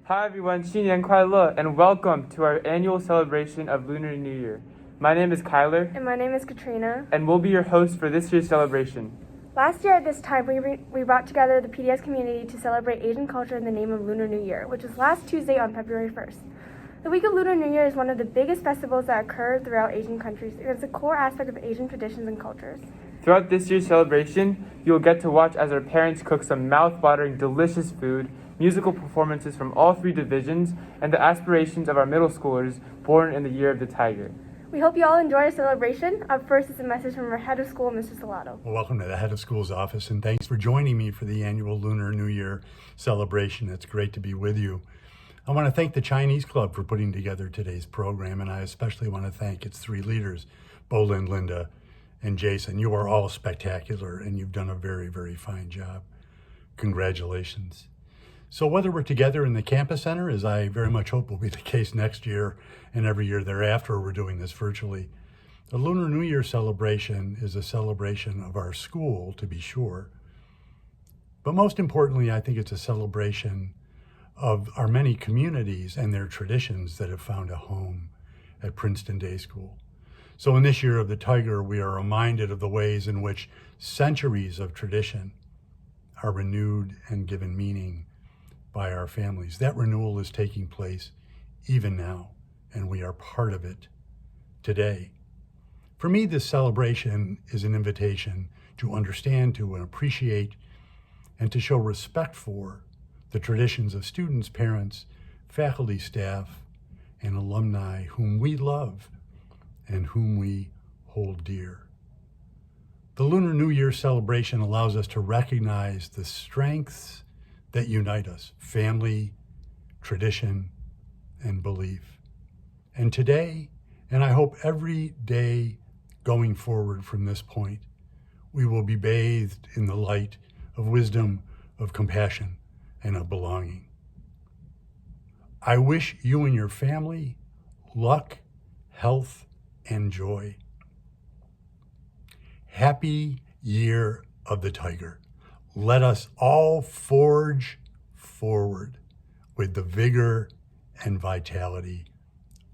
Hi everyone, 新年快乐 and welcome to our annual celebration of Lunar New Year. My name is Kyler. And my name is Katrina. And we'll be your hosts for this year's celebration. Last year at this time, we brought together the PDS community to celebrate Asian culture in the name of Lunar New Year, which was last Tuesday on February 1st. The week of Lunar New Year is one of the biggest festivals that occur throughout Asian countries. It is a core aspect of Asian traditions and cultures. Throughout this year's celebration, you'll get to watch as our parents cook some mouth-watering, delicious food, musical performances from all three divisions, and the aspirations of our middle schoolers born in the year of the tiger. We hope you all enjoy our celebration. Up first is a message from our head of school, Mr. Stellato. Well, welcome to the head of school's office, and thanks for joining me for the annual Lunar New Year celebration. It's great to be with you. I want to thank the Chinese Club for putting together today's program, and I especially want to thank its three leaders, Bolin, Linda, and Jason. You are all spectacular, and you've done a very, very fine job. Congratulations. So whether we're together in the campus center, as I very much hope will be the case next year and every year thereafter, we're doing this virtually, the Lunar New Year celebration is a celebration of our school, to be sure. But most importantly, I think it's a celebration of our many communities and their traditions that have found a home at Princeton Day School. So in this year of the Tiger, we are reminded of the ways in which centuries of tradition are renewed and given meaning by our families. That renewal is taking place even now, and we are part of it today. For me, this celebration is an invitation to understand, to appreciate, and to show respect for the traditions of students, parents, faculty, staff, and alumni whom we love and whom we hold dear. The Lunar New Year celebration allows us to recognize the strengths that unite us: family, tradition, and belief. And today, and I hope every day going forward from this point, we will be bathed in the light of wisdom, of compassion, and of belonging. I wish you and your family luck, health, and joy. Happy Year of the Tiger. Let us all forge forward with the vigor and vitality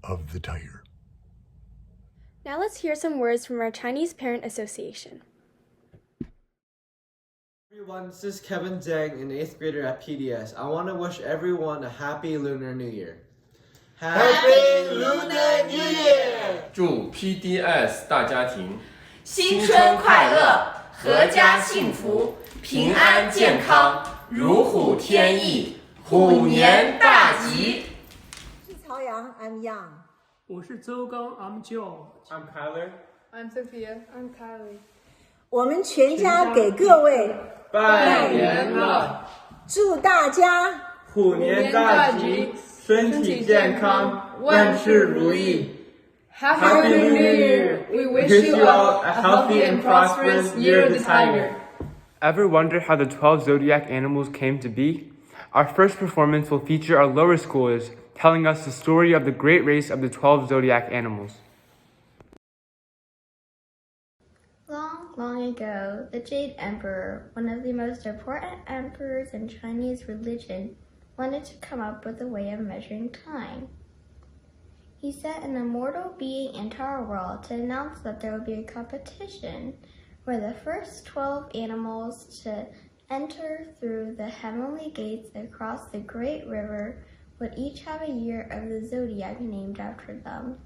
of the tiger. Now let's hear some words from our Chinese Parent Association. Everyone, this is Kevin Zheng, an 8th grader at PDS. I want to wish everyone a happy Lunar New Year. Happy Lunar New Year! 祝 PDS 大家庭新春快乐，阖家幸福，平安健康，如虎添翼，虎年大吉。我是曹阳 ，I'm Yang。我是周刚 ，I'm Zhou。I'm Kyler. I'm Sophia. I'm Kylie. 我们全家给各位拜年了，祝大家虎年大吉，身体健康，万事如意。Happy New Year! We wish you all a healthy and prosperous Year of the Tiger. Ever wonder how the 12 zodiac animals came to be? Our first performance will feature our lower schoolers telling us the story of the great race of the 12 zodiac animals. Long, long ago, the Jade Emperor, one of the most important emperors in Chinese religion, wanted to come up with a way of measuring time. He sent an immortal being into our world to announce that there would be a competition where the first 12 animals to enter through the heavenly gates across the great river would each have a year of the zodiac named after them.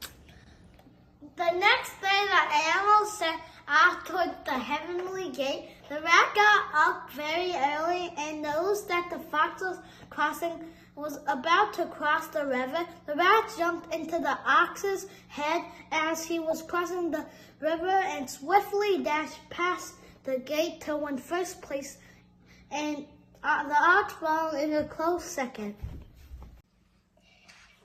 The next day, the animals set off toward the heavenly gate. The rat got up very early and noticed that the fox was about to cross the river. The rat jumped into the ox's head as he was crossing the river and swiftly dashed past the gate to win first place, and the ox followed in a close second.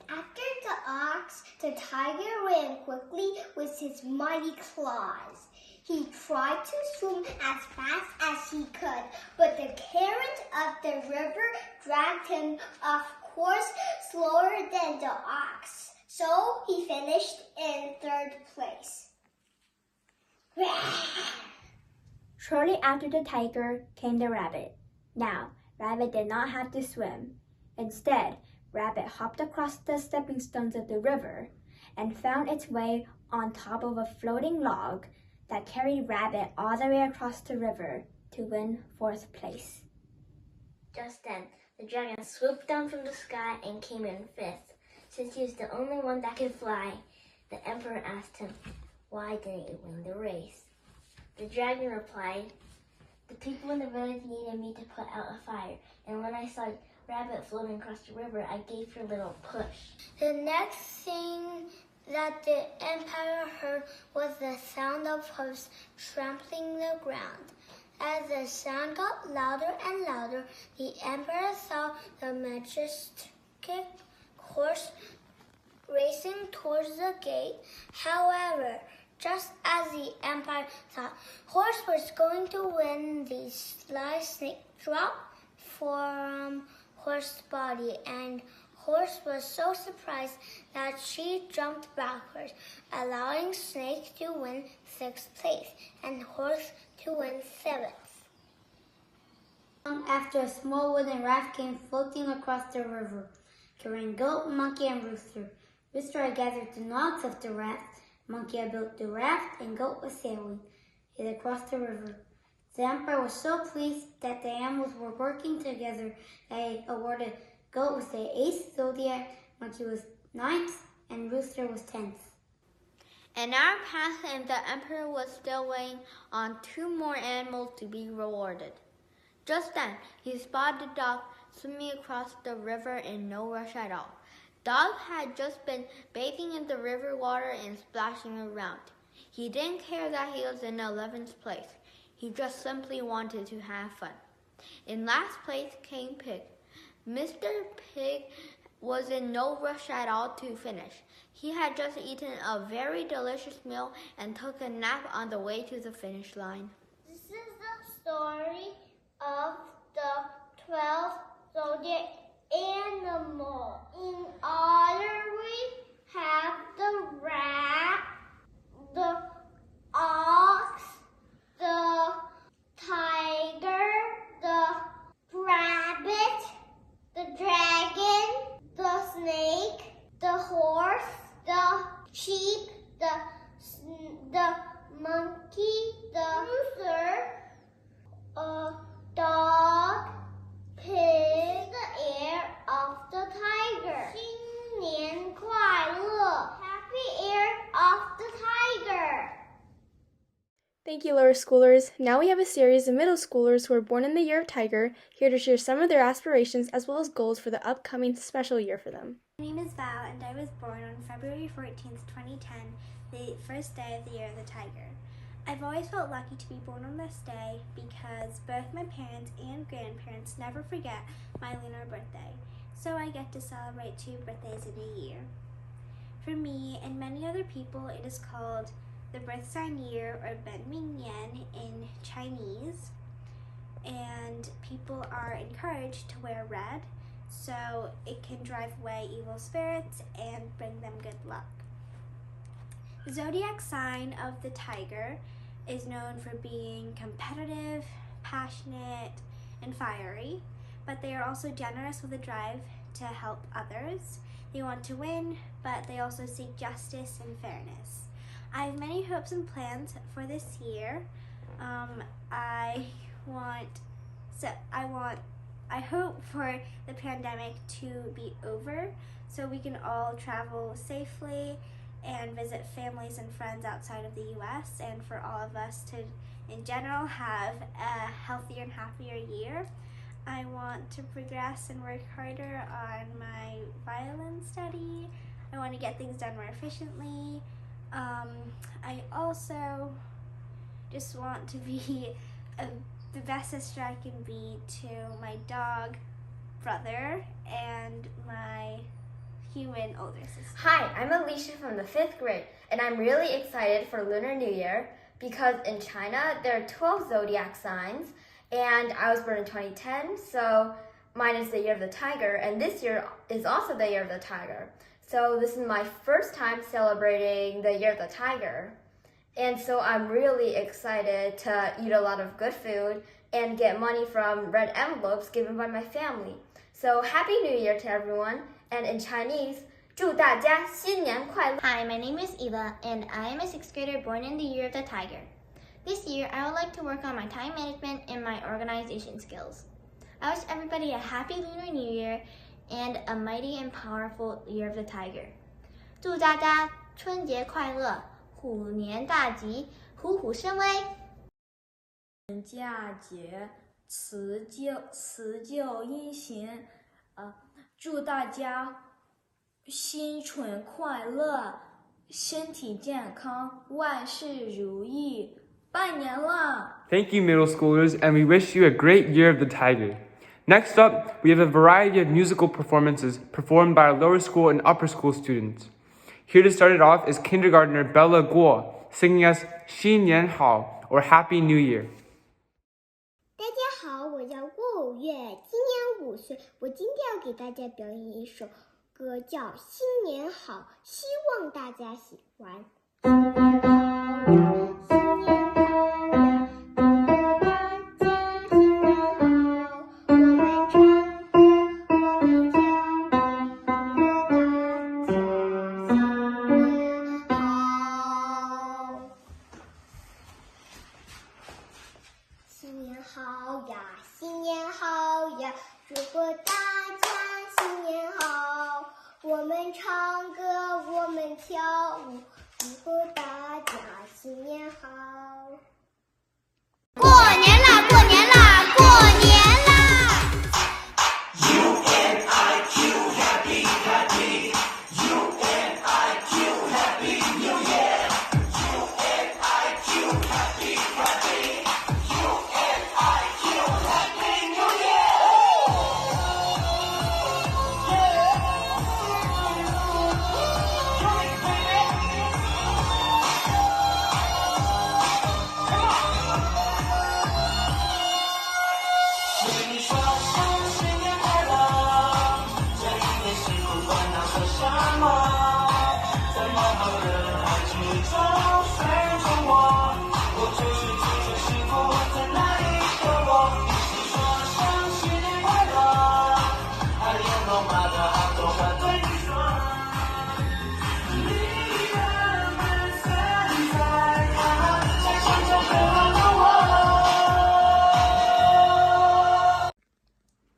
After the ox, the tiger ran quickly with his mighty claws. He tried to swim as fast as he could, but the current of the river dragged him off course slower than the ox. So he finished in 3rd place. Shortly after the tiger came the rabbit. Now, Rabbit did not have to swim. Instead, Rabbit hopped across the stepping stones of the river and found its way on top of a floating log that carried Rabbit all the way across the river to win 4th place. Just then, the dragon swooped down from the sky and came in 5th. Since he was the only one that could fly, the emperor asked him, "Why didn't you win the race?" The dragon replied, "The people in the village needed me to put out a fire, and when I saw Rabbit floating across the river, I gave her a little push." The next thing that the emperor heard was the sound of hoofs trampling the ground. As the sound got louder and louder, the emperor saw the majestic horse racing towards the gate. However, just as the emperor thought horse was going to win, the sly snake dropped from horse's body, and horse was so surprised that she jumped backwards, allowing snake to win 6th place and horse to win 7th. After a small wooden raft came floating across the river, carrying goat, monkey, and rooster. Rooster had gathered the knots of the raft, monkey had built the raft, and goat was sailing it across the river. The emperor was so pleased that the animals were working together that he awarded goat was the 8th zodiac, monkey was 9th, and rooster was 10th. An hour passed and the emperor was still waiting on 2 more animals to be rewarded. Just then, he spotted a dog swimming across the river in no rush at all. Dog had just been bathing in the river water and splashing around. He didn't care that he was in 11th place. He just simply wanted to have fun. In last place came Pig. Mr. Pig was in no rush at all to finish. He had just eaten a very delicious meal and took a nap on the way to the finish line. This is the story of the 12 zodiac animals. In order, we have the rat, the ox, the tiger, the rabbit, the dragon, the snake, the horse, the sheep, the monkey, the rooster, dog, pig, the ear of the tiger. 新年快乐! Happy ear of the tiger! Thank you, lower schoolers. Now we have a series of middle schoolers who were born in the year of Tiger, here to share some of their aspirations as well as goals for the upcoming special year for them. My name is Val, and I was born on February 14th, 2010, the first day of the year of the Tiger. I've always felt lucky to be born on this day because both my parents and grandparents never forget my lunar birthday, so I get to celebrate 2 birthdays in a year. For me and many other people, it is called the birth sign year, or Ben Ming Yan in Chinese, and people are encouraged to wear red so it can drive away evil spirits and bring them good luck. The zodiac sign of the tiger is known for being competitive, passionate, and fiery, but they are also generous with a drive to help others. They want to win, but they also seek justice and fairness. I have many hopes and plans for this year. I hope for the pandemic to be over so we can all travel safely and visit families and friends outside of the US, and for all of us to, in general, have a healthier and happier year. I want to progress and work harder on my violin study. I want to get things done more efficiently. I also just want to be the best sister I can be to my dog brother and my human older sister. Hi, I'm Alicia from the 5th grade, and I'm really excited for Lunar New Year because in China there are 12 zodiac signs, and I was born in 2010, so mine is the year of the tiger, and this year is also the year of the tiger. So this is my first time celebrating the year of the tiger. And so I'm really excited to eat a lot of good food and get money from red envelopes given by my family. So Happy New Year to everyone, and in Chinese, 祝大家新年快乐. Hi, my name is Ava, and I am a 6th grader born in the year of the tiger. This year, I would like to work on my time management and my organization skills. I wish everybody a happy Lunar New Year and a mighty and powerful year of the tiger. 祝大家春节快乐，虎年大吉，虎虎生威。佳节辞旧迎新，祝大家新春快乐，身体健康，万事如意，拜年了！ Thank you, middle schoolers, and we wish you a great year of the tiger. Next up, we have a variety of musical performances performed by our lower school and upper school students. Here to start it off is kindergartner Bella Guo singing us 新年好 or Happy New Year. 大家好，我叫郭五月，今年5岁。我今天要给大家表演一首歌，叫《新年好》，希望大家喜欢。新年好呀，新年好呀，祝贺大家新年好！我们唱歌，我们跳舞，祝贺大家新年好！过年啦，过年啦，过年啦 UNIQ Happy Happy UNIQ Happy New Year UNIQ Happy Happy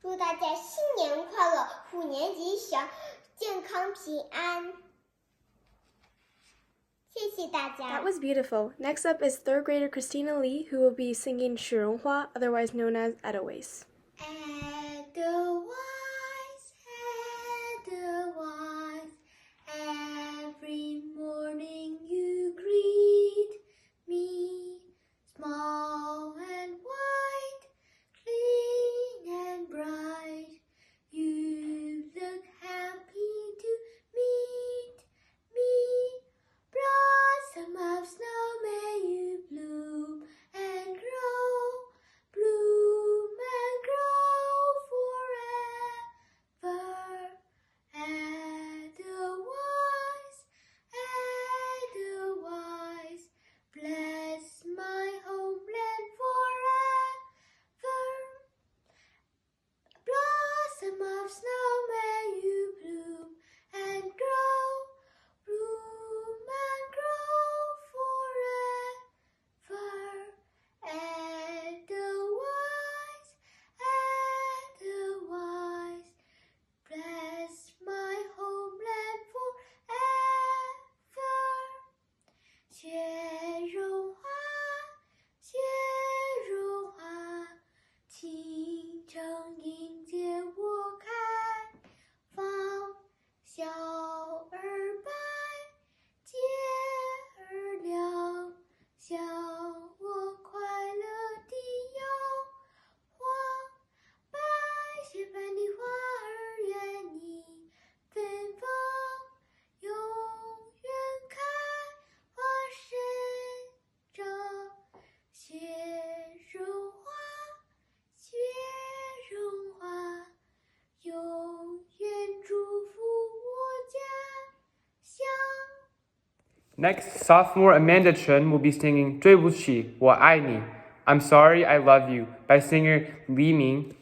祝大家新年快乐，虎年吉祥，健康平安。谢谢大家。 That was beautiful. Next up is 3rd grader Christina Li, who will be singing 雪绒花, otherwise known as Edelweiss. Edelweiss, every morning you greet me, small and white, clean and bright. You look happy to meet me. Blossom of snow, may you bloom and grow, bloom and grow forever. Edelweiss, Edelweiss, bless my homeland forever. Blossom of snow, may you bloom and grow, bloom and grow forever. Edelweiss, Edelweiss, bless my homeland forever. 雪绒花，雪绒花，清晨迎接我开放，小儿白，节儿亮，向我快乐地摇晃。白雪般的花儿愿你芬芳，永远开花生长。雪绒花，雪绒花，永远祝福我家乡。 Next, sophomore Amanda Chen will be singing 对不起，我爱你 I'm Sorry I Love You by singer Li Ming.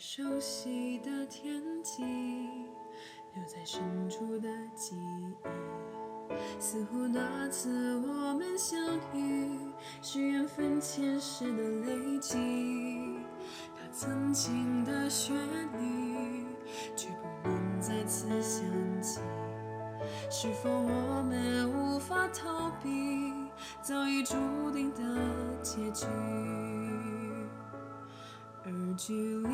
熟悉的天际，留在深处的记忆，似乎那次我们相遇是缘分前世的累积。它曾经的旋律，却不能再次响起。是否我们无法逃避早已注定的结局？而距离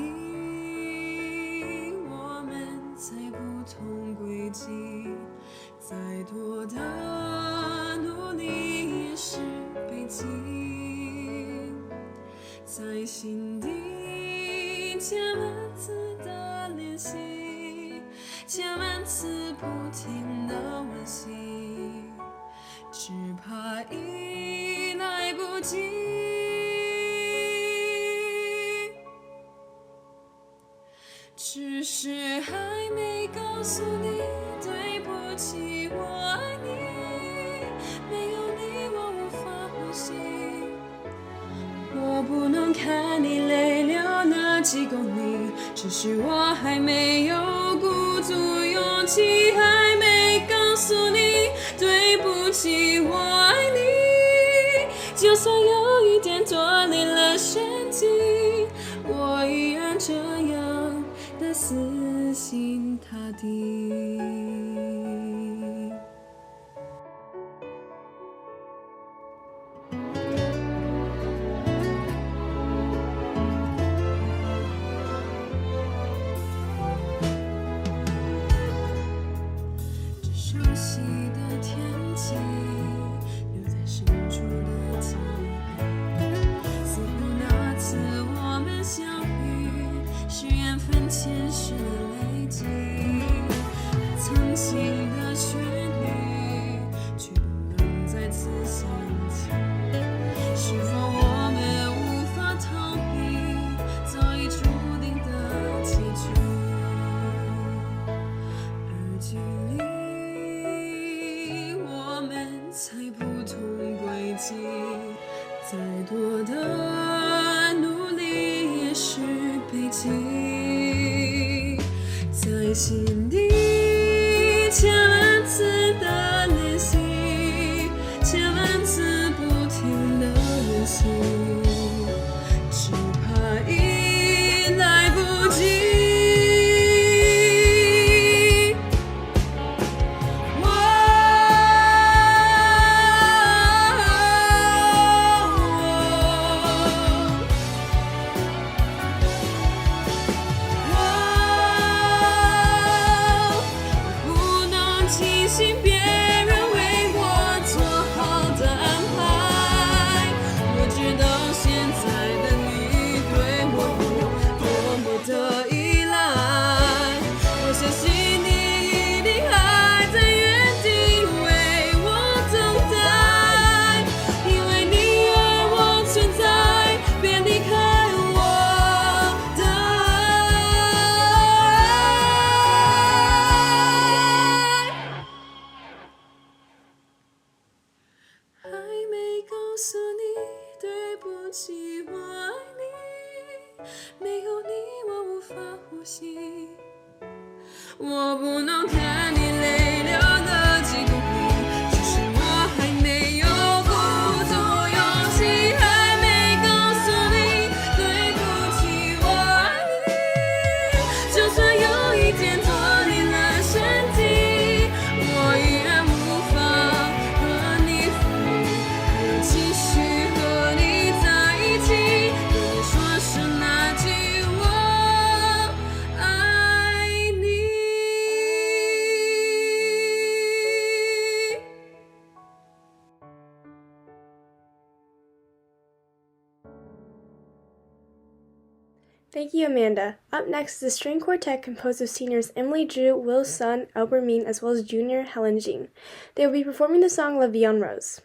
我们在不同轨迹，再多的努力也是北京，在心底千万次的练习，千万次不停的温习，只怕已来不及。只是还没告诉你对不起，我爱你，没有你我无法呼吸。我不能看你泪流那几公里，只是我还没有鼓足勇气，还没告诉你对不起，我爱你。就算有一点脱离了神经，我依然这样的死心塌地。这熟悉的天际，留在深处的记忆，似乎那次我们相遇是缘分前世的累积。曾经的旋律，却不能再次响起。是否我们无法逃避早已注定的结局？而距离我们才不同轨迹，再多的努力也是北京，在心底千万次的练习，千万次不停的温习，只怕已来不及。我不能看你泪流了几公里，只是我还没有鼓足勇气，还没告诉你对不起，我爱你。就算有一天脱离了身体，我依然无法和你分离，还要继续和你在一起，对你说声那句我爱你。Thank you, Amanda. Up next is a string quartet composed of seniors Emily Zhu, Will Sun, Albert Ming, as well as junior Hellen Jin. They will be performing the song La Vie en Rose.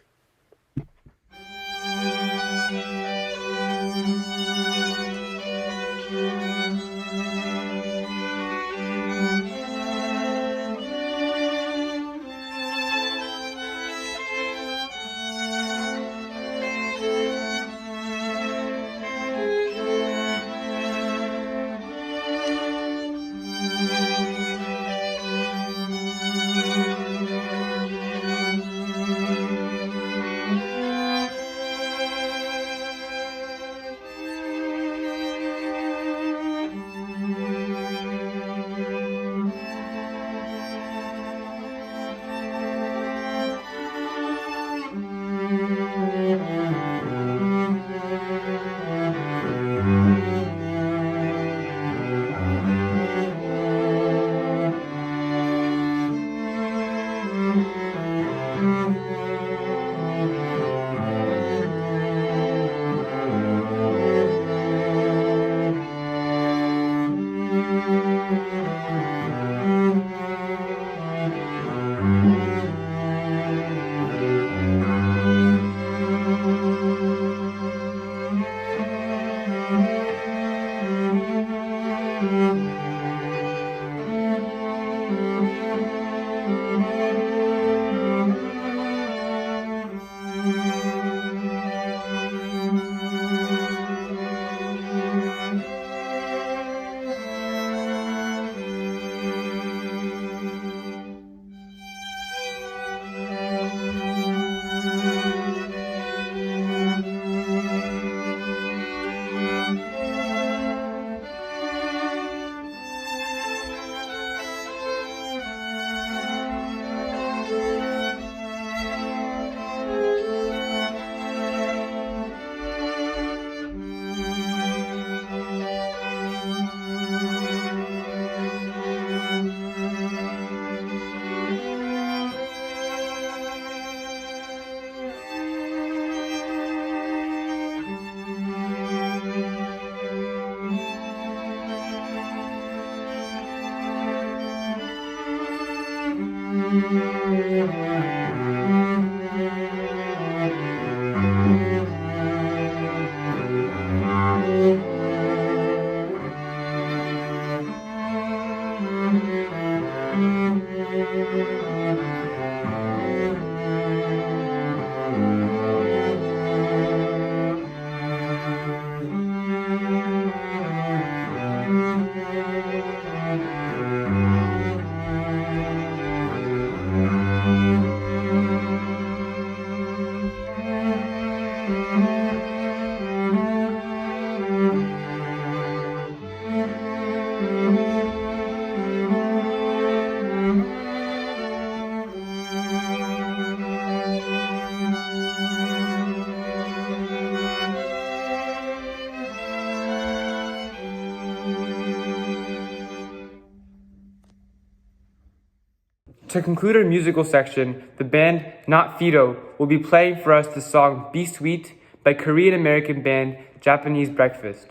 To conclude our musical section, the band Not Fido will be playing for us the song Be Sweet by Korean-American band Japanese Breakfast.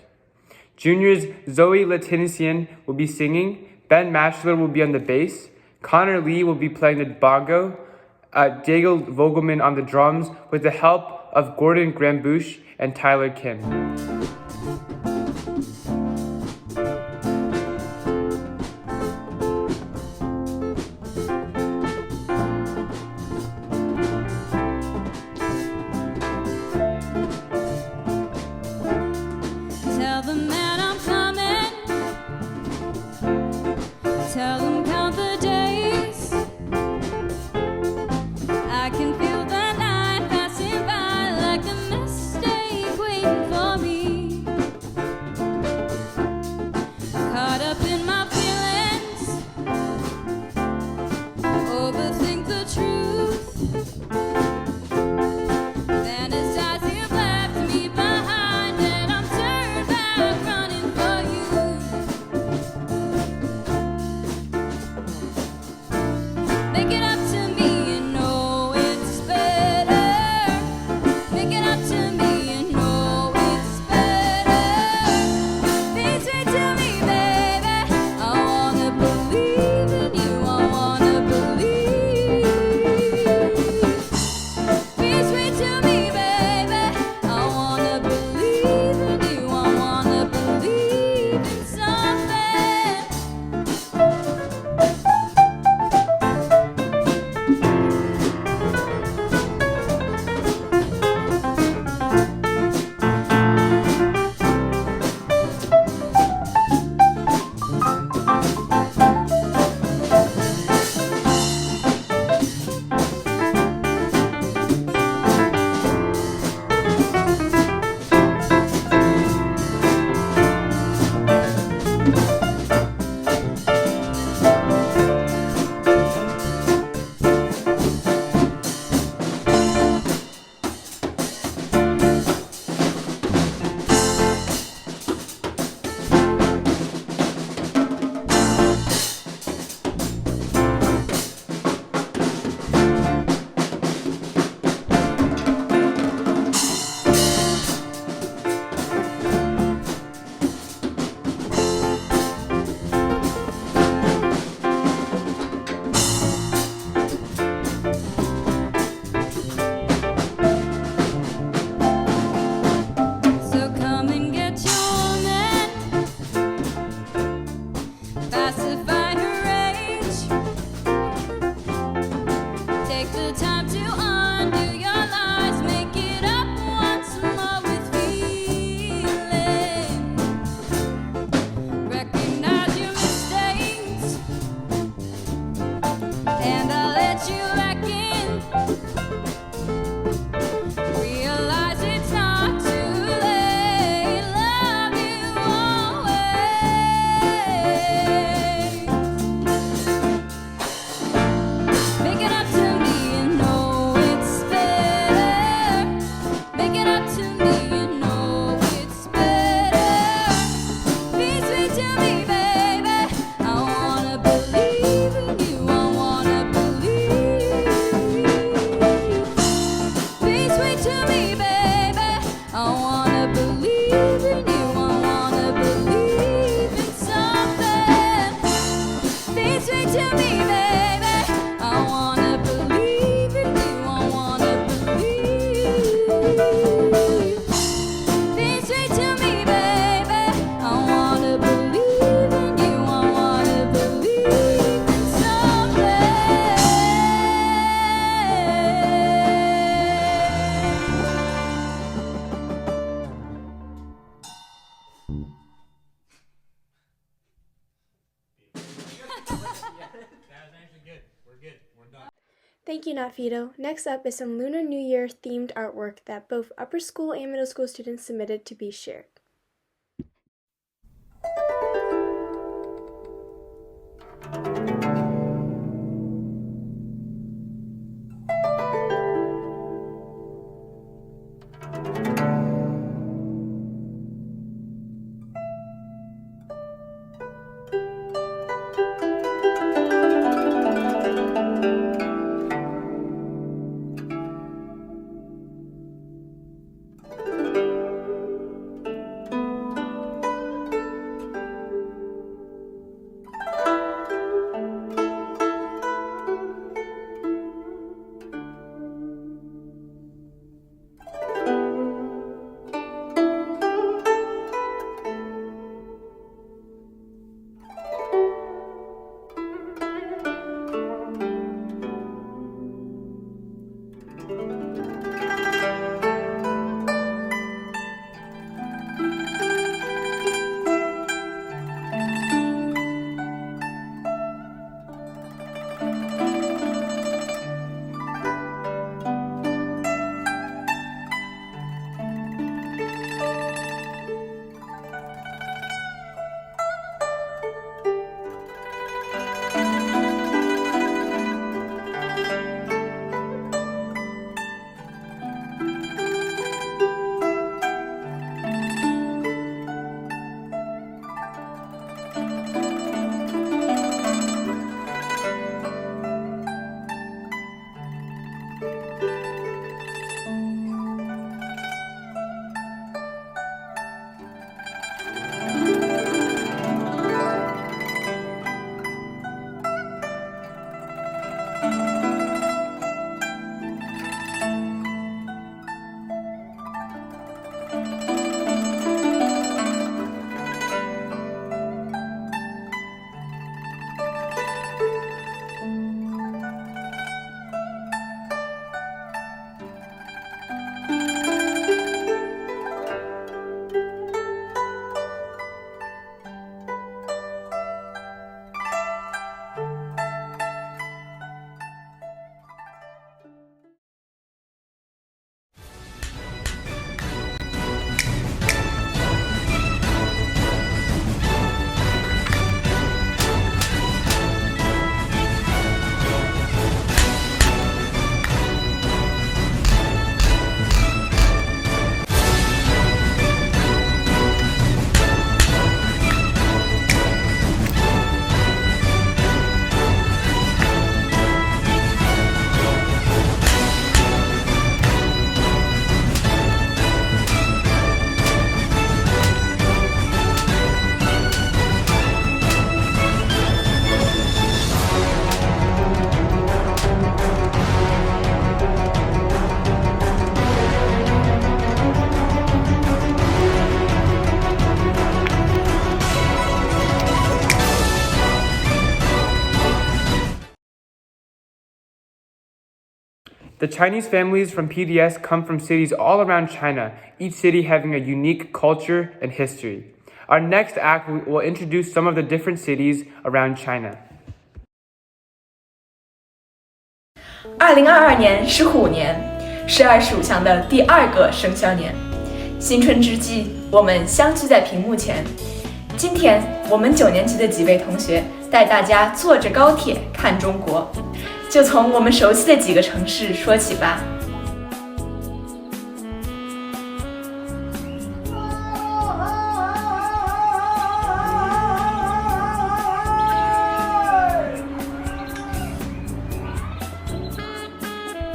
Juniors Zoe Latanision will be singing, Ben Maschler will be on the bass, Connor Lee will be playing the bongo, Diego Vogelman on the drums with the help of Gordon Grambush and Tyler Kim. Tell the man I'm coming. Tell them count the days. I can feel the night passing by like a mistake waiting for me. Caught up in my feelings, overthink the truth. Fantasize you've left me behind, and I'm turned back running for you. Make it up to me, you know it's better. Make it up to me, you know it's better. Be sweet to me, baby. I wanna believe in you. I wanna believe. Be sweet to me, baby. I wanna believe in you. I wanna believe in something. So come and get your man. Pacify her rage. Take the time to undo your lies. Make it up once more with feeling. Recognize your mistakes, and I'll let you back in. Realize it's not too late. Love you always. Make it up to me, you know it's better. Make it up to me, you know it's better. Be sweet to me, baby. I wanna believe in you. I wanna believe. Be sweet to me, baby. I wanna believe in you. I wanna believe in something. Be sweet to me, baby. I wanna believe in you. I wanna believe. Be sweet to me, baby. I wanna believe in you. I wanna believe in something. Thank you, Not Fido. Next up is some Lunar New Year themed artwork that both upper school and middle school students submitted to be shared. The Chinese families from PDS come from cities all around China, each city having a unique culture and history. Our next act will introduce some of the different cities around China. 2022年是虎年，是25象的第2个生肖年。新春之际，我们相聚在屏幕前。今天，我们9年级的几位同学带大家坐着高铁看中国，就从我们熟悉的几个城市说起吧。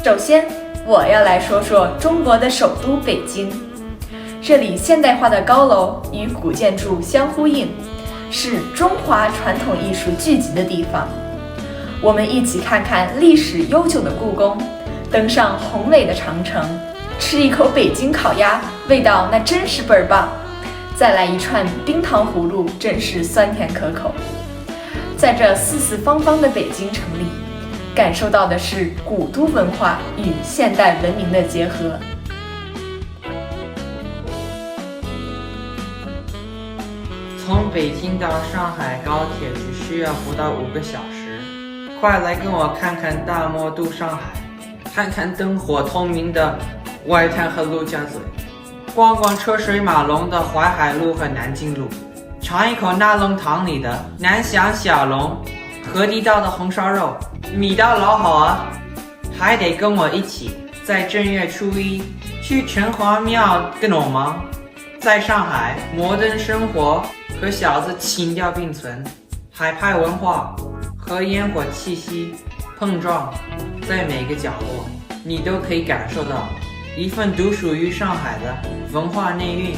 首先，我要来说说中国的首都北京。这里现代化的高楼与古建筑相呼应，是中华传统艺术聚集的地方。我们一起看看历史悠久的故宫，登上宏伟的长城，吃一口北京烤鸭，味道那真是倍儿棒。再来一串冰糖葫芦，真是酸甜可口。在这四四方方的北京城里，感受到的是古都文化与现代文明的结合。从北京到上海高铁只需要不到5个小时，快来跟我看看大魔都上海，看看灯火通明的外滩和陆家嘴，逛逛车水马龙的淮海路和南京路，尝一口那龙塘里的南翔小龙，河地道的红烧肉，米道老好啊！还得跟我一起在正月初1去城隍庙跟我忙。在上海，摩登生活和小资情调并存，海派文化和烟火气息碰撞，在每个角落，你都可以感受到一份独属于上海的文化内蕴。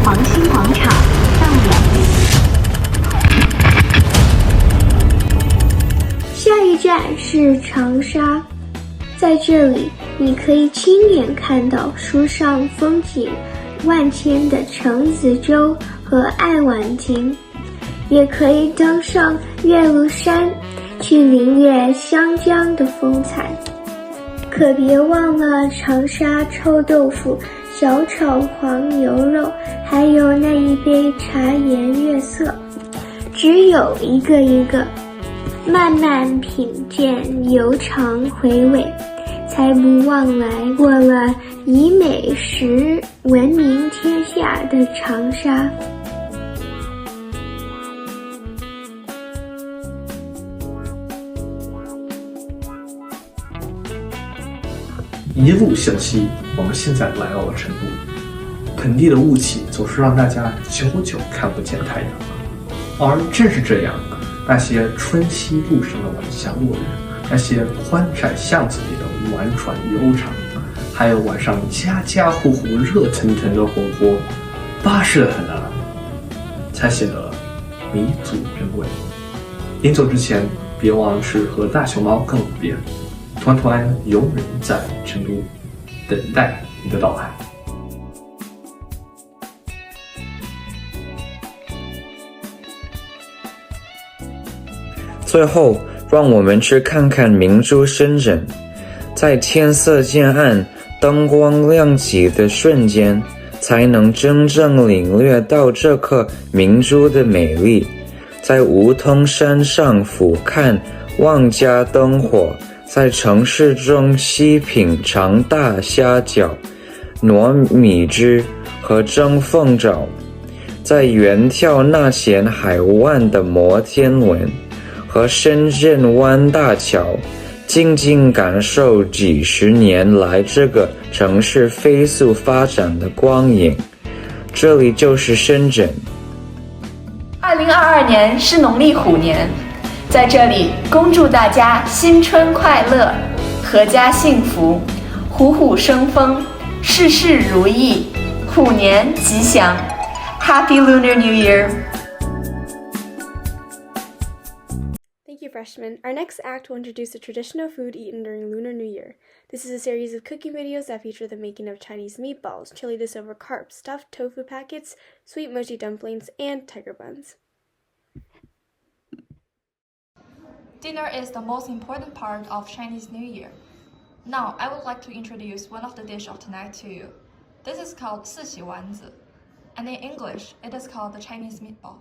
黄兴广场到了。下一站是长沙，在这里你可以亲眼看到书上风景万千的程子洲和爱晚亭，也可以登上岳麓山去领略湘江的风采。可别忘了长沙臭豆腐、小炒黄牛肉，还有那一杯茶颜悦色。只有一个一个慢慢品鉴，悠长回味，才不忘来过了以美食闻名天下的长沙。一路向西，我们现在来到了成都。盆地的雾气总是让大家久久看不见太阳，而正是这样，那些春熙路上的晚霞落日，那些宽窄巷子里的婉转悠长，还有晚上家家户户热腾腾的火锅，巴适得很啊，才显得弥足珍贵。临走之前，别忘了是和大熊猫告别。团团永远在成都等待你的到来。最后，让我们去看看明珠深圳。在天色渐暗、灯光亮起的瞬间，才能真正领略到这颗明珠的美丽。在梧桐山上俯瞰万家灯火，在城市中细品尝大虾饺、糯米汁和蒸凤爪，在远眺那前海湾的摩天轮和深圳湾大桥，静静感受几十年来这个城市飞速发展的光影。这里就是深圳。2022年是农历虎年，在这里恭祝大家新春快乐，阖家幸福，虎虎生风，事事如意，虎年吉祥。Happy Lunar New Year! Thank you, freshmen. Our next act will introduce a traditional food eaten during Lunar New Year. This is a series of cooking videos that feature the making of Chinese meatballs, chili de silver carp, stuffed tofu packets, sweet mochi dumplings, and tiger buns. Dinner is the most important part of Chinese New Year. Now, I would like to introduce one of the dishes of tonight to you. This is called 四喜丸子, and in English, it is called the Chinese meatball.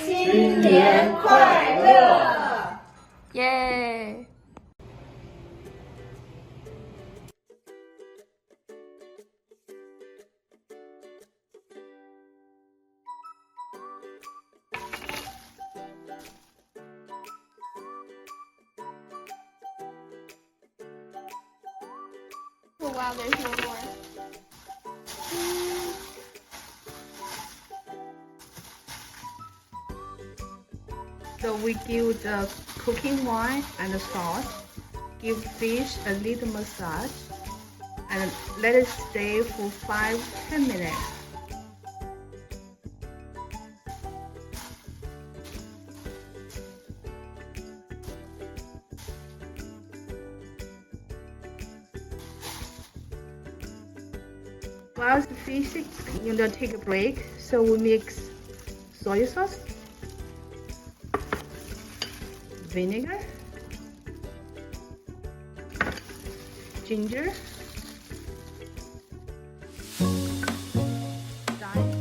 新年快乐！耶！Oh wow, there's no more. So we give the cooking wine and the salt, give fish a little massage, and let it stay for 5-10 minutes. While the fish take a break, so we mix soy sauce, vinegar, ginger, thyme,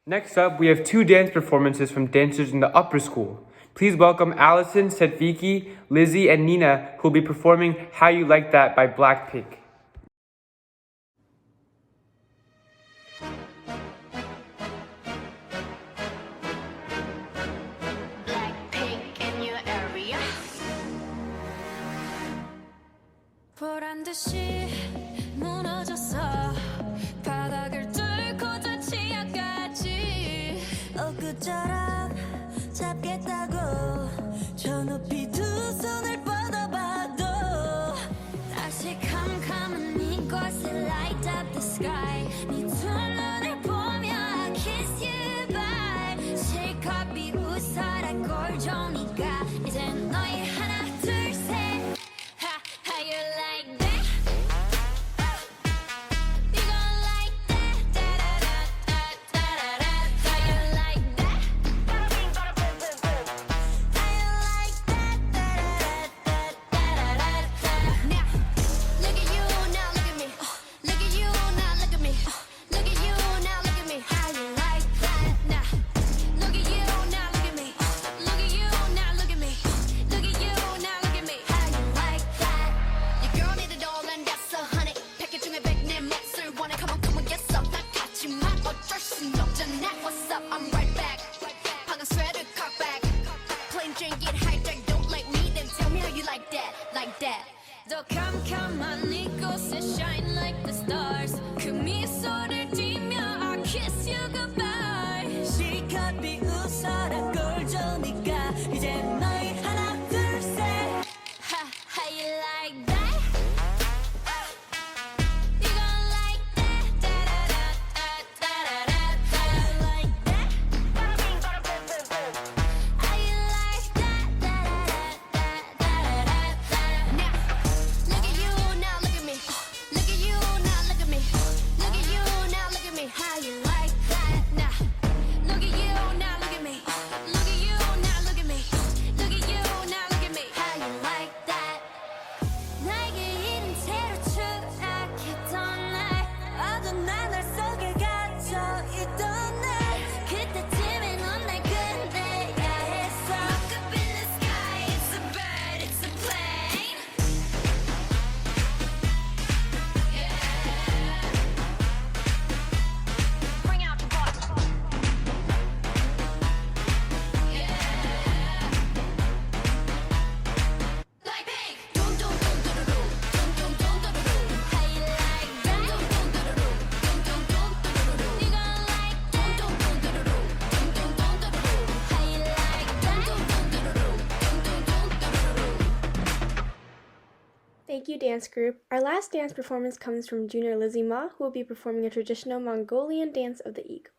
Next up, we have two dance performances from dancers in the upper school. Please welcome Allison, Sedviki, Lizzie, and Nina, who will be performing How You Like That by Blackpink. 보란 듯이 무너졌어 바닥을 뚫고 저 치아까지 엊그처럼 잡겠다고 저 높이 두 손을 뻗어봐도 다시 캄캄한 이곳에 light up the sky 네 두 눈을 보며 I kiss you bye 실컷 비웃어라 꼴 좋으니까 이젠 너희 하나 둘 셋 How you like that? You gon' like that? Da da da da da da. How you like that? How you like that? Da da da da da. Now, look at you, now look at me. Look at you, now look at me. Look at you, now look at me. How you like that? Now, look at you, now look at me. Look at you, now look at me. Look at you, now look at me. How you like that? Your girl need it all and that's 100 패킷 중에 100 내 몫을 원해 come on get some 난 같지만 어쩔 순 없잖아 What's up I'm right back 방금 sweater cock back plain drink it hijack don't like me then tell me how you like that 더 캄캄한 이곳에 shine like the stars 그 미소를 띠며 I kiss you goodbye 실컷 비웃어라 꼴 좋으니까 이제 너희 하나 둘셋 How you like that? You gon' like that? Da da da da da da. How you like that? How you like that? Da da da da da da. Now, look at you, now look at me. Look at you, now look at me. Look at you, now look at me. How you like that? Now, look at you, now look at me. Look at you, now look at me. Look at you, now look at me. How you like that? 나에게 이른 채로 추락했던 날 어두운 하늘 속에 갇혀 있던 날 그때쯤에 넌 날 끝내야 했어 Look up in the sky, it's a bird, it's a plane Bring out the box Like pink Dum dum dum dum dum dum dum dum dum How you like that? Dum dum dum dum dum dum dum You gon' like that? Dum dum dum dum dum dum dum How you like that? Dum dum dum dum dum Thank you, dance group. Our last dance performance comes from Junior Lizzie Ma, who will be performing a traditional Mongolian dance of the eagle.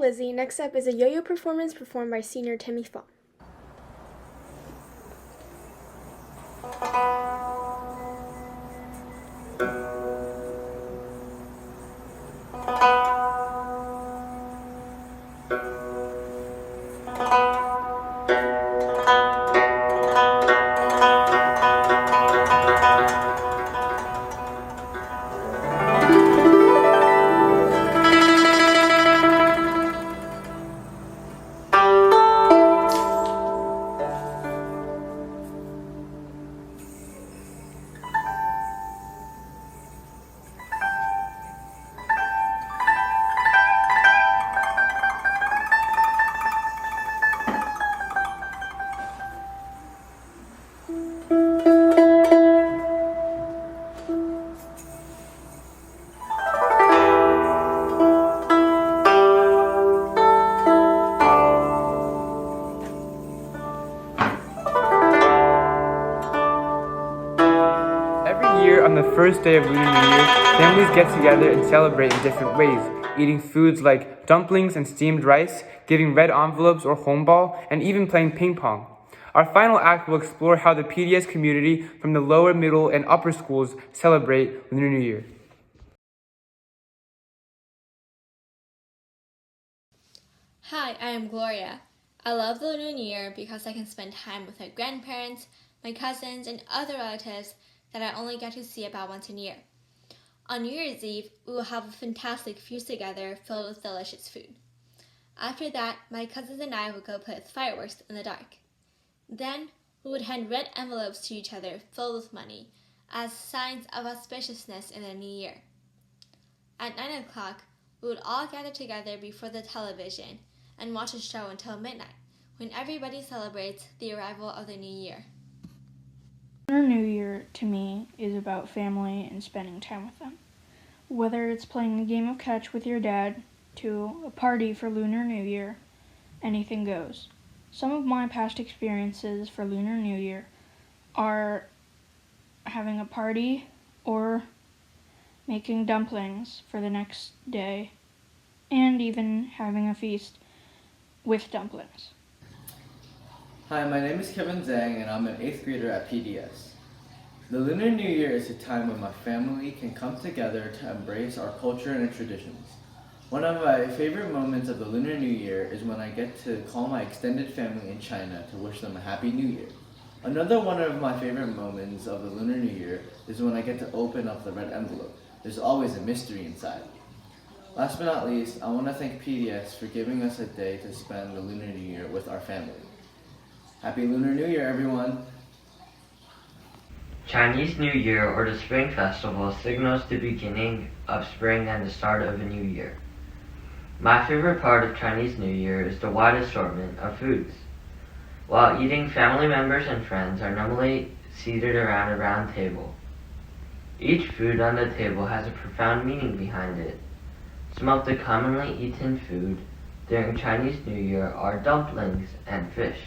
Lizzie. Next up is a yo-yo performance performed by senior Timmy Fong. On the first day of Lunar New Year, families get together and celebrate in different ways, eating foods like dumplings and steamed rice, giving red envelopes or homeball, and even playing ping pong. Our final act will explore how the PDS community from the lower, middle, and upper schools celebrate Lunar New Year. Hi, I am Gloria. I love the Lunar New Year because I can spend time with my grandparents, my cousins, and other relatives that I only get to see about once a year. On New Year's Eve, we will have a fantastic feast together filled with delicious food. After that, my cousins and I would go put fireworks in the dark. Then, we would hand red envelopes to each other filled with money as signs of auspiciousness in the new year. At 9 o'clock, we would all gather together before the television and watch a show until midnight, when everybody celebrates the arrival of the new year. Lunar New Year, to me, is about family and spending time with them. Whether it's playing a game of catch with your dad, to a party for Lunar New Year, anything goes. Some of my past experiences for Lunar New Year are having a party or making dumplings for the next day, and even having a feast with dumplings. Hi, my name is Kevin Zhang, and I'm an 8th grader at PDS. The Lunar New Year is a time when my family can come together to embrace our culture and traditions. One of my favorite moments of the Lunar New Year is when I get to call my extended family in China to wish them a Happy New Year. Another one of my favorite moments of the Lunar New Year is when I get to open up the red envelope. There's always a mystery inside. Last but not least, I want to thank PDS for giving us a day to spend the Lunar New Year with our family. Happy Lunar New Year, everyone! Chinese New Year, or the Spring Festival, signals the beginning of spring and the start of a new year. My favorite part of Chinese New Year is the wide assortment of foods. While eating, family members and friends are normally seated around a round table. Each food on the table has a profound meaning behind it. Some of the commonly eaten food during Chinese New Year are dumplings and fish.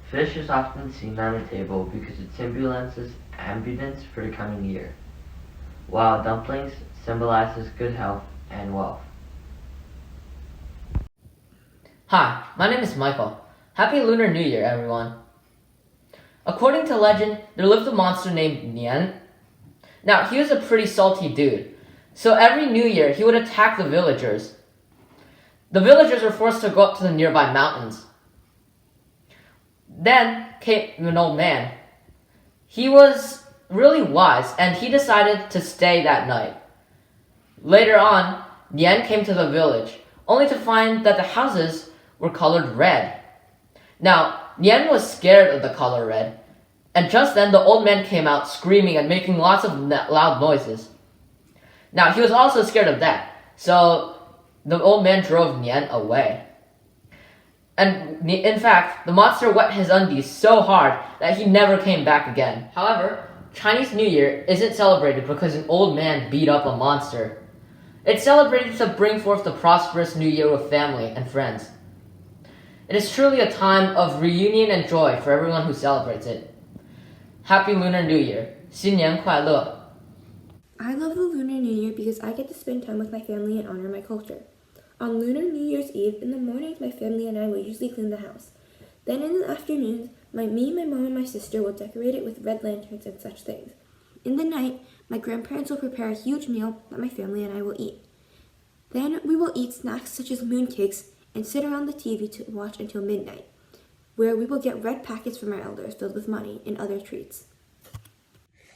Fish is often seen on the table because it symbolizes abundance for the coming year, while dumplings symbolizes good health and wealth. Hi, my name is Michael. Happy Lunar New Year, everyone. According to legend, there lived a monster named Nian. Now, he was a pretty salty dude, so every New Year he would attack the villagers. The villagers were forced to go up to the nearby mountains. Then came an old man. He was really wise, and he decided to stay that night. Later on, Nian came to the village, only to find that the houses were colored red. Now, Nian was scared of the color red, and just then the old man came out screaming and making lots of loud noises. Now, he was also scared of that, so the old man drove Nian away. And in fact, the monster wet his undies so hard that he never came back again. However, Chinese New Year isn't celebrated because an old man beat up a monster. It's celebrated to bring forth the prosperous new year with family and friends. It is truly a time of reunion and joy for everyone who celebrates it. Happy Lunar New Year! 新年快乐! I love the Lunar New Year because I get to spend time with my family and honor my culture. On Lunar New Year's Eve, in the mornings, my family and I will usually clean the house. Then in the afternoons, me, my mom, and my sister will decorate it with red lanterns and such things. In the night, my grandparents will prepare a huge meal that my family and I will eat. Then we will eat snacks such as mooncakes and sit around the TV to watch until midnight, where we will get red packets from our elders filled with money and other treats.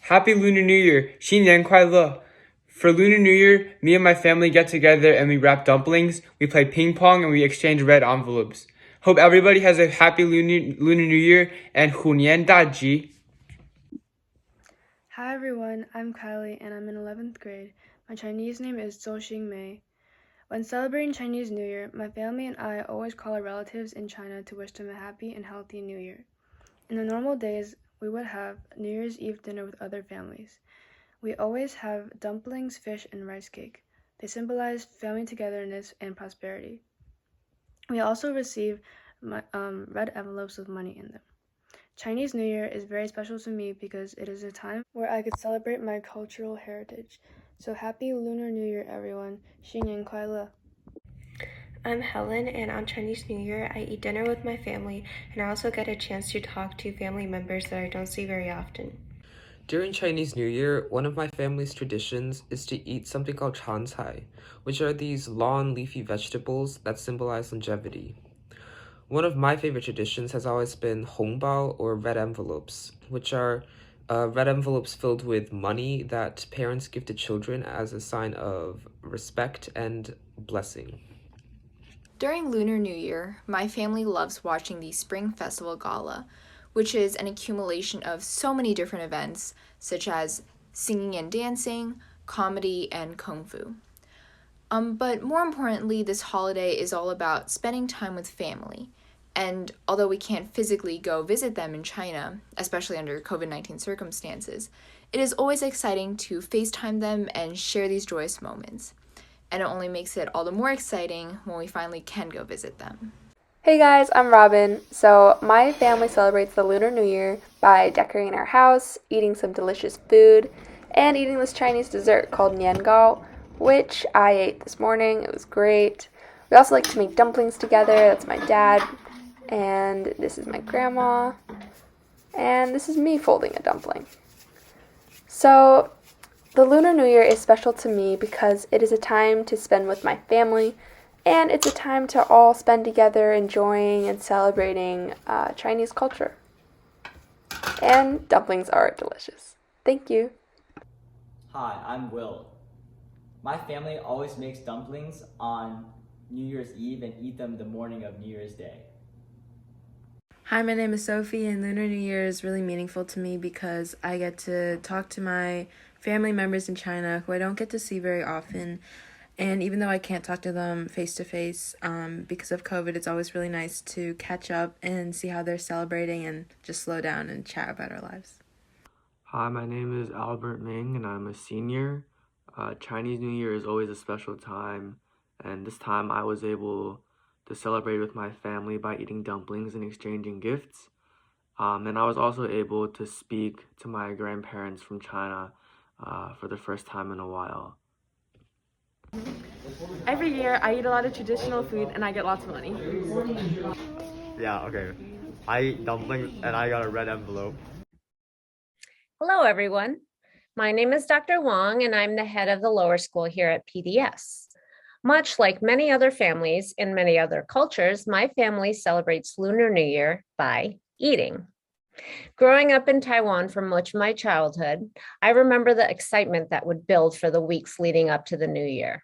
Happy Lunar New Year! 新年快乐! For Lunar New Year, me and my family get together and we wrap dumplings, we play ping pong, and we exchange red envelopes. Hope everybody has a happy Lunar New Year and 虎年大吉! Hi everyone, I'm Kylie and I'm in 11th grade. My Chinese name is Zhou Mei. When celebrating Chinese New Year, my family and I always call our relatives in China to wish them a happy and healthy New Year. In the normal days, we would have New Year's Eve dinner with other families. We always have dumplings, fish, and rice cake. They symbolize family togetherness and prosperity. We also receive red envelopes with money in them. Chinese New Year is very special to me because it is a time where I could celebrate my cultural heritage. So happy Lunar New Year, everyone. 新年快乐. I'm Helen, and on Chinese New Year, I eat dinner with my family, and I also get a chance to talk to family members that I don't see very often. During Chinese New Year, one of my family's traditions is to eat something called chancai, which are these long leafy vegetables that symbolize longevity. One of my favorite traditions has always been hongbao, or red envelopes, which are red envelopes filled with money that parents give to children as a sign of respect and blessing. During Lunar New Year, my family loves watching the Spring Festival Gala, which is an accumulation of so many different events, such as singing and dancing, comedy, and kung fu. But more importantly, this holiday is all about spending time with family. And although we can't physically go visit them in China, especially under COVID-19 circumstances, it is always exciting to FaceTime them and share these joyous moments. And it only makes it all the more exciting when we finally can go visit them. Hey guys, I'm Robin. So my family celebrates the Lunar New Year by decorating our house, eating some delicious food, and eating this Chinese dessert called niangao, which I ate this morning. It was great. We also like to make dumplings together. That's my dad. And this is my grandma. And this is me folding a dumpling. So the Lunar New Year is special to me because it is a time to spend with my family, and it's a time to all spend together enjoying and celebrating Chinese culture. And dumplings are delicious. Thank you. Hi, I'm Will. My family always makes dumplings on New Year's Eve and eat them the morning of New Year's Day. Hi, my name is Sophie, and Lunar New Year is really meaningful to me because I get to talk to my family members in China who I don't get to see very often. And even though I can't talk to them face-to-face because of COVID, it's always really nice to catch up and see how they're celebrating and just slow down and chat about our lives. Hi, my name is Albert Ming, and I'm a senior. Chinese New Year is always a special time, and this time I was able to celebrate with my family by eating dumplings and exchanging gifts. And I was also able to speak to my grandparents from China for the first time in a while. Every year I eat a lot of traditional food and I get lots of money. Yeah, okay. I eat dumplings and I got a red envelope. Hello, everyone. My name is Dr. Wang, and I'm the head of the lower school here at PDS. Much like many other families in many other cultures, my family celebrates Lunar New Year by eating. Growing up in Taiwan for much of my childhood, I remember the excitement that would build for the weeks leading up to the new year.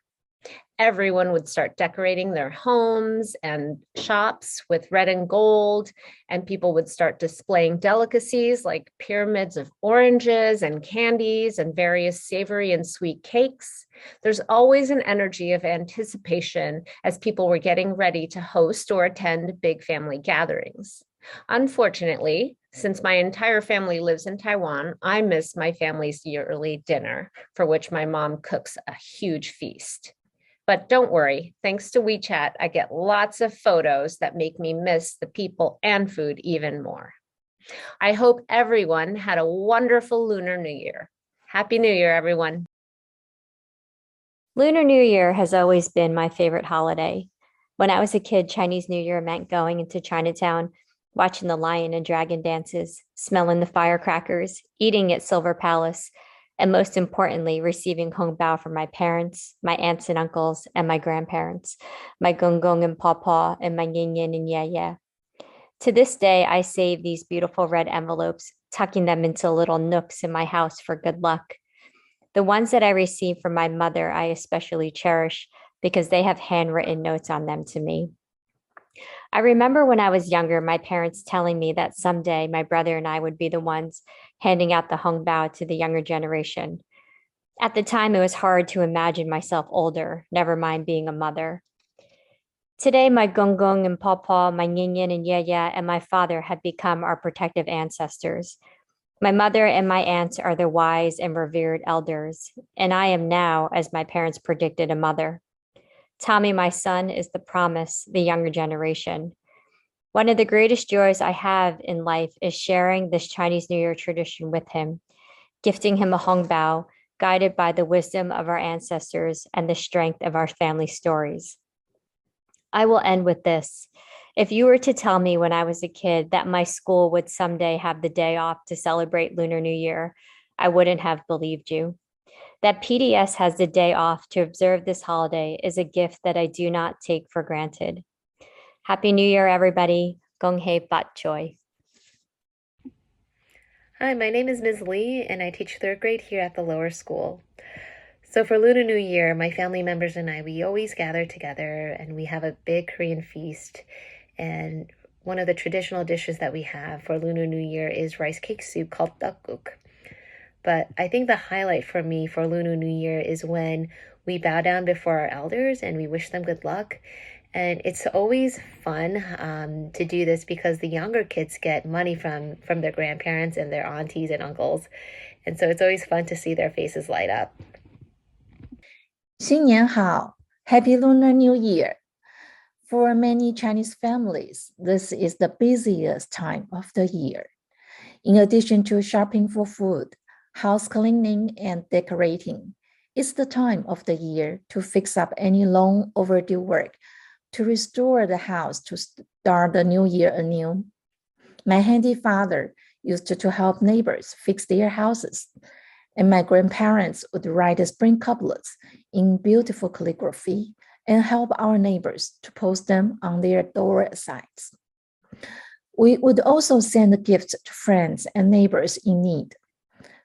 Everyone would start decorating their homes and shops with red and gold, and people would start displaying delicacies like pyramids of oranges and candies and various savory and sweet cakes. There's always an energy of anticipation as people were getting ready to host or attend big family gatherings. Unfortunately, since my entire family lives in Taiwan, I miss my family's yearly dinner, for which my mom cooks a huge feast. But don't worry, thanks to WeChat, I get lots of photos that make me miss the people and food even more. I hope everyone had a wonderful Lunar New Year. Happy New Year, everyone. Lunar New Year has always been my favorite holiday. When I was a kid, Chinese New Year meant going into Chinatown, watching the lion and dragon dances, smelling the firecrackers, eating at Silver Palace, and most importantly, receiving Hong Bao from my parents, my aunts and uncles, and my grandparents, my Gong Gong and Pawpaw, and my Yin Yin and Yeah Yeah. To this day, I save these beautiful red envelopes, tucking them into little nooks in my house for good luck. The ones that I receive from my mother, I especially cherish because they have handwritten notes on them to me. I remember when I was younger, my parents telling me that someday my brother and I would be the ones handing out the Hong Bao to the younger generation. At the time, it was hard to imagine myself older, never mind being a mother. Today, my Gong Gong and Pawpaw, my Yin Yin and Yeah Yeah, and my father have become our protective ancestors. My mother and my aunts are the wise and revered elders, and I am now, as my parents predicted, a mother. Tommy, my son, is the promise, the younger generation. One of the greatest joys I have in life is sharing this Chinese New Year tradition with him, gifting him a Hong Bao, guided by the wisdom of our ancestors and the strength of our family stories. I will end with this. If you were to tell me when I was a kid that my school would someday have the day off to celebrate Lunar New Year, I wouldn't have believed you. That PDS has the day off to observe this holiday is a gift that I do not take for granted. Happy New Year, everybody. Gong hei bat choi. Hi, my name is Ms. Li, and I teach 3rd grade here at the lower school. So for Lunar New Year, my family members and I, we always gather together and we have a big Korean feast. And one of the traditional dishes that we have for Lunar New Year is rice cake soup called tteokguk. But I think the highlight for me for Lunar New Year is when we bow down before our elders and we wish them good luck. And it's always fun to do this because the younger kids get money from their grandparents and their aunties and uncles. And so it's always fun to see their faces light up. 新年好, Happy Lunar New Year. For many Chinese families, this is the busiest time of the year. In addition to shopping for food, house cleaning, and decorating, it's the time of the year to fix up any long overdue work, to restore the house to start the new year anew. My handy father used to help neighbors fix their houses, and my grandparents would write spring couplets in beautiful calligraphy and help our neighbors to post them on their door sides. We would also send gifts to friends and neighbors in need.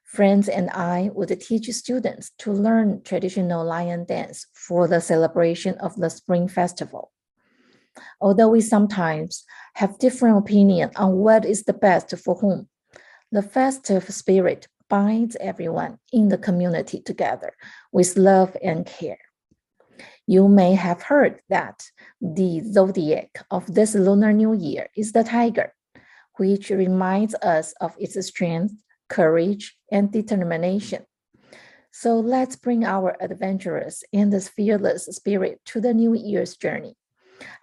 Friends and I would teach students to learn traditional lion dance for the celebration of the Spring Festival. Although we sometimes have different opinion on what is the best for whom, the festive spirit binds everyone in the community together with love and care. You may have heard that the zodiac of this Lunar New Year is the tiger, which reminds us of its strength, courage, and determination. So let's bring our adventurous and fearless spirit to the New Year's journey.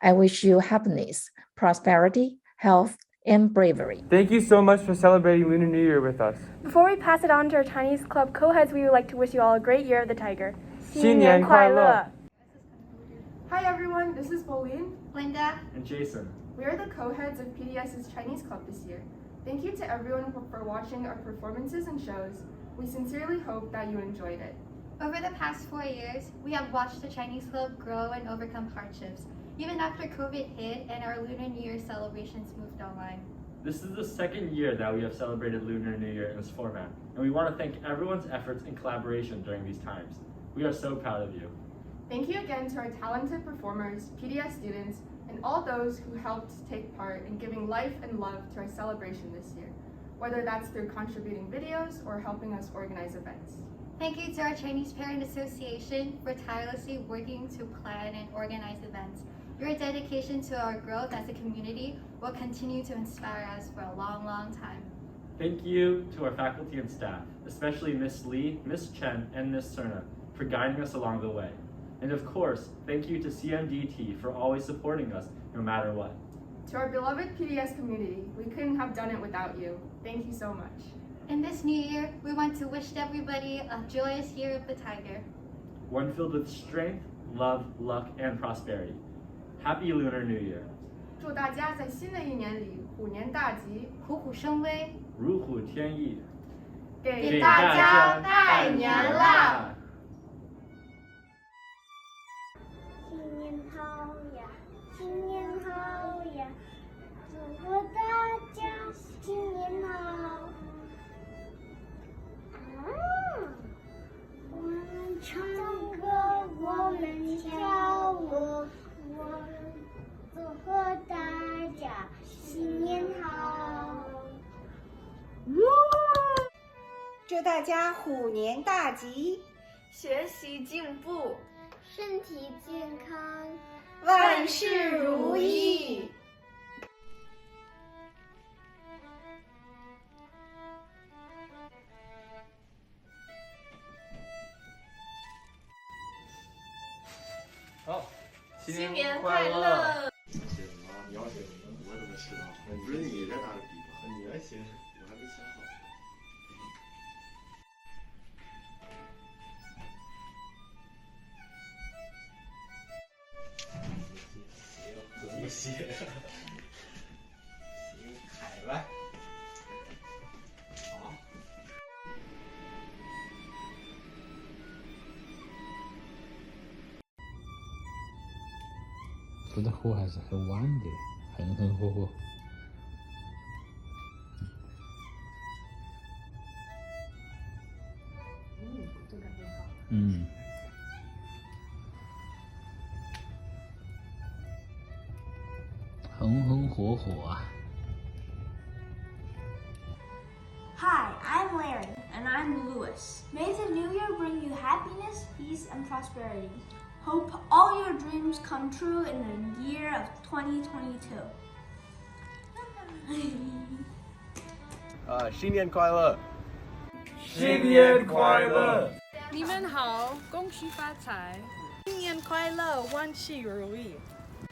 I wish you happiness, prosperity, health, and bravery. Thank you so much for celebrating Lunar New Year with us. Before we pass it on to our Chinese club co-heads, we would like to wish you all a great year of the tiger. 新年快乐! Hi everyone, this is Bolin, Linda, and Jason. We are the co-heads of PDS's Chinese Club this year. Thank you to everyone for watching our performances and shows. We sincerely hope that you enjoyed it. over the past 4 years, we have watched the Chinese Club grow and overcome hardships, even after COVID hit and our Lunar New Year celebrations moved online. This is the 2nd year that we have celebrated Lunar New Year in this format, and we want to thank everyone's efforts and collaboration during these times. We are so proud of you. Thank you again to our talented performers, PDS students, and all those who helped take part in giving life and love to our celebration this year, whether that's through contributing videos or helping us organize events. Thank you to our Chinese Parent Association for tirelessly working to plan and organize events. Your dedication to our growth as a community will continue to inspire us for a long, long time. Thank you to our faculty and staff, especially Ms. Li, Ms. Chen, and Ms. Cerna for guiding us along the way. And of course, thank you to CMDT for always supporting us no matter what. To our beloved PDS community, we couldn't have done it without you. Thank you so much. In this new year, we want to wish everybody a joyous year of the tiger. one filled with strength, love, luck, and prosperity. Happy Lunar New Year! 祝大家在新的一年里虎年大吉，虎虎生威，如虎添翼，给大家拜年啦！新年好呀，新年好呀，祝贺大家新年好！我们唱歌，我们跳舞，我们祝贺大家新年好！祝大家虎年大吉，学习进步，身体健康，万事如意。好，新年快乐！你要写什么？我怎么知道？不是你在打的笔吗？你来写，我还没想好。怎么写？写海呗。好。说的火还是很晚的，很火。这感觉好。红火啊。Hi, I'm Larry. And I'm Lewis. May the new year bring you happiness, peace, and prosperity. Hope all your dreams come true in the year of 2022. 新年快乐！新年快乐！你们好，恭喜发财！新年快乐，万事如意！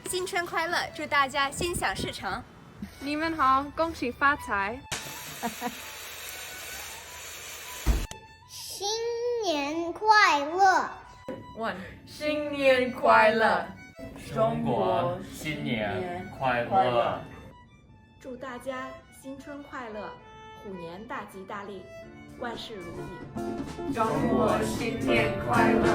新春快乐，祝大家心想事成！你们好，恭喜发财！新年快乐！新年快乐！中国新年快乐！祝大家新春快乐，虎年大吉大利，万事如意！中国新年快乐！